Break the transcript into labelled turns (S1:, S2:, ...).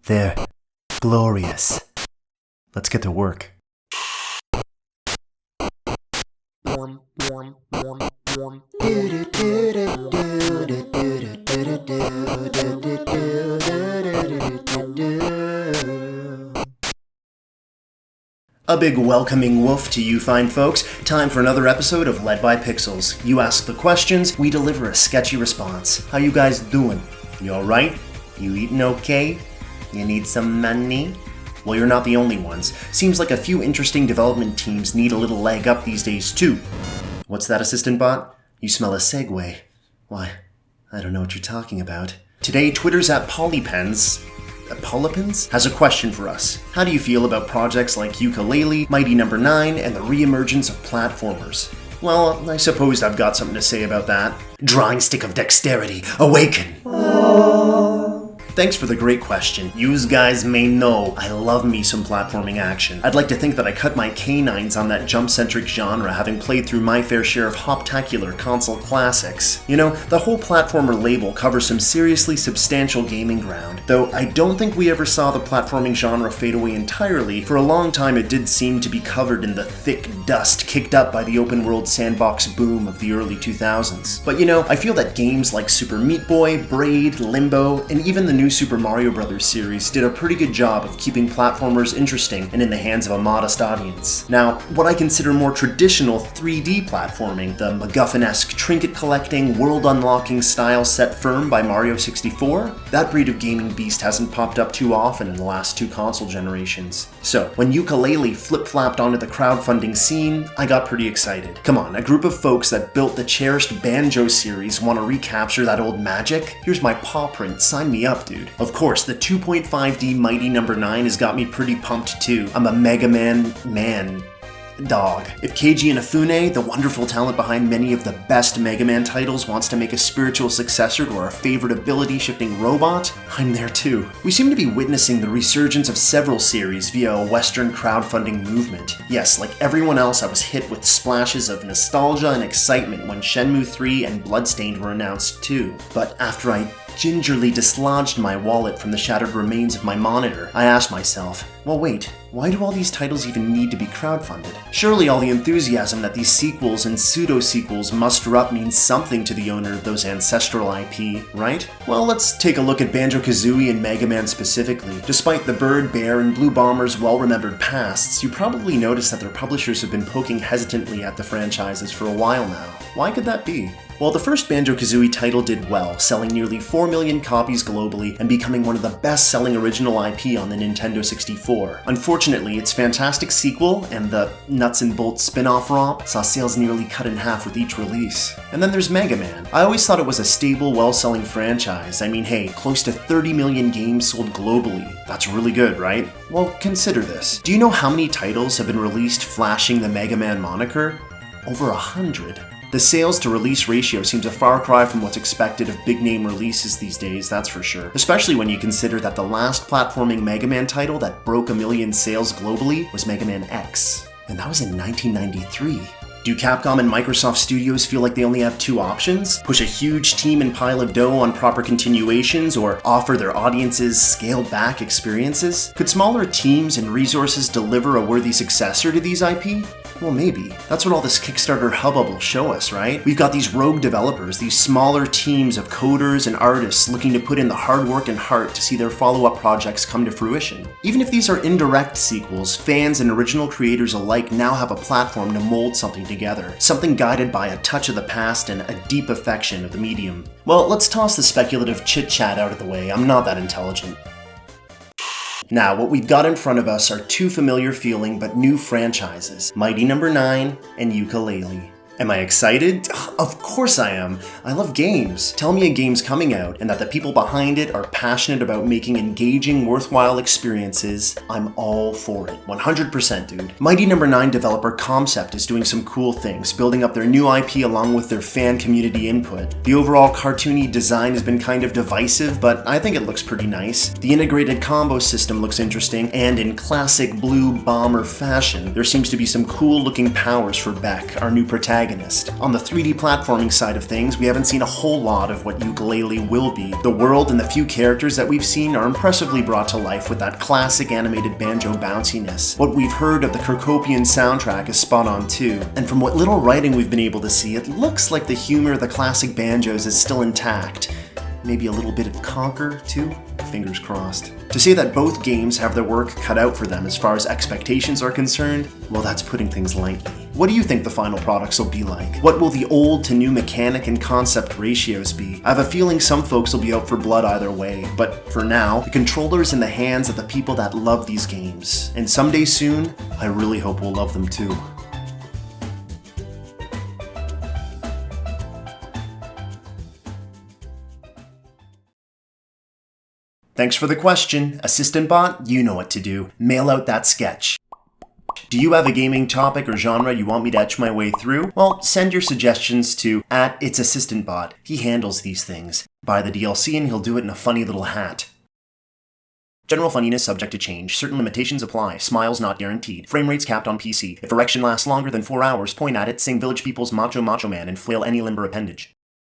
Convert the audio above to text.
S1: They're glorious. Let's get to work. A big welcoming woof to you fine folks. Time for another episode of Led by Pixels. You ask the questions, we deliver a sketchy response. How you guys doing? You alright? You eating okay? You need some money? Well, you're not the only ones. Seems like a few interesting development teams need a little leg up these days too. What's that, assistant bot? You smell a segue. Why, I don't know what you're talking about. Today, Twitter's at Polypens has a question for us. How do you feel about projects like Yooka-Laylee, Mighty No. 9, and the re-emergence of platformers? Well, I suppose I've got something to say about that. Drawing stick of dexterity, awaken! Thanks for the great question. Yous guys may know I love me some platforming action. I'd like to think that I cut my canines on that jump-centric genre, having played through my fair share of hoptacular console classics. You know, the whole platformer label covers some seriously substantial gaming ground, though I don't think we ever saw the platforming genre fade away entirely. For a long time it did seem to be covered in the thick dust kicked up by the open-world sandbox boom of the early 2000s. But you know, I feel that games like Super Meat Boy, Braid, Limbo, and even the new Super Mario Bros. Series did a pretty good job of keeping platformers interesting and in the hands of a modest audience. Now, what I consider more traditional 3D platforming, the MacGuffin-esque trinket collecting, world unlocking style set firm by Mario 64, that breed of gaming beast hasn't popped up too often in the last two console generations. So, when Yooka-Laylee flip-flapped onto the crowdfunding scene, I got pretty excited. Come on, a group of folks that built the cherished Banjo series want to recapture that old magic? Here's my paw print, sign me up, dude. Of course, the 2.5D Mighty No. 9 has got me pretty pumped too. I'm a Mega Man dog. If Keiji Inafune, the wonderful talent behind many of the best Mega Man titles, wants to make a spiritual successor to our favorite ability-shifting robot, I'm there too. We seem to be witnessing the resurgence of several series via a Western crowdfunding movement. Yes, like everyone else, I was hit with splashes of nostalgia and excitement when Shenmue 3 and Bloodstained were announced too. But after I gingerly dislodged my wallet from the shattered remains of my monitor, I asked myself, well wait, why do all these titles even need to be crowdfunded? Surely all the enthusiasm that these sequels and pseudo-sequels muster up means something to the owner of those ancestral IP, right? Well, let's take a look at Banjo-Kazooie and Mega Man specifically. Despite the Bird, Bear, and Blue Bomber's well-remembered pasts, you probably noticed that their publishers have been poking hesitantly at the franchises for a while now. Why could that be? Well, the first Banjo-Kazooie title did well, selling nearly 4 million copies globally and becoming one of the best-selling original IP on the Nintendo 64. Unfortunately, its fantastic sequel and the nuts and bolts spin-off romp saw sales nearly cut in half with each release. And then there's Mega Man. I always thought it was a stable, well-selling franchise. I mean, hey, close to 30 million games sold globally. That's really good, right? Well, consider this. Do you know how many titles have been released flashing the Mega Man moniker? Over 100. The sales to release ratio seems a far cry from what's expected of big name releases these days, that's for sure. Especially when you consider that the last platforming Mega Man title that broke 1 million sales globally was Mega Man X. And that was in 1993. Do Capcom and Microsoft Studios feel like they only have two options? Push a huge team and pile of dough on proper continuations, or offer their audiences scaled-back experiences? Could smaller teams and resources deliver a worthy successor to these IP? Well, maybe. That's what all this Kickstarter hubbub will show us, right? We've got these rogue developers, these smaller teams of coders and artists looking to put in the hard work and heart to see their follow-up projects come to fruition. Even if these are indirect sequels, fans and original creators alike now have a platform to mold something together, something guided by a touch of the past and a deep affection of the medium. Well, let's toss the speculative chit-chat out of the way. I'm not that intelligent. Now, what we've got in front of us are two familiar feeling but new franchises, Mighty No. 9 and Yooka-Laylee. Am I excited? Of course I am. I love games. Tell me a game's coming out and that the people behind it are passionate about making engaging, worthwhile experiences. I'm all for it. 100%, dude. Mighty No. 9 developer Concept is doing some cool things, building up their new IP along with their fan community input. The overall cartoony design has been kind of divisive, but I think it looks pretty nice. The integrated combo system looks interesting, and in classic Blue Bomber fashion, there seems to be some cool looking powers for Beck, our new protagonist, protagonist. On the 3D platforming side of things, we haven't seen a whole lot of what Yooka-Laylee will be. The world and the few characters that we've seen are impressively brought to life with that classic animated banjo bounciness. What we've heard of the Kirkopian soundtrack is spot on too, and from what little writing we've been able to see, it looks like the humor of the classic banjos is still intact. Maybe a little bit of Conker too? Fingers crossed. To say that both games have their work cut out for them as far as expectations are concerned, well, that's putting things lightly. What do you think the final products will be like? What will the old to new mechanic and concept ratios be? I have a feeling some folks will be out for blood either way, but for now, the controller's in the hands of the people that love these games. And someday soon, I really hope we'll love them too. Thanks for the question. Assistant bot, you know what to do. Mail out that sketch. Do you have a gaming topic or genre you want me to etch my way through? Well, send your suggestions to @itsassistantbot. He handles these things. Buy the DLC and he'll do it in a funny little hat. General funniness subject to change. Certain limitations apply. Smiles not guaranteed. Frame rates capped on PC. If erection lasts longer than 4 hours, point at it, sing Village People's Macho Macho Man, and flail any limber appendage.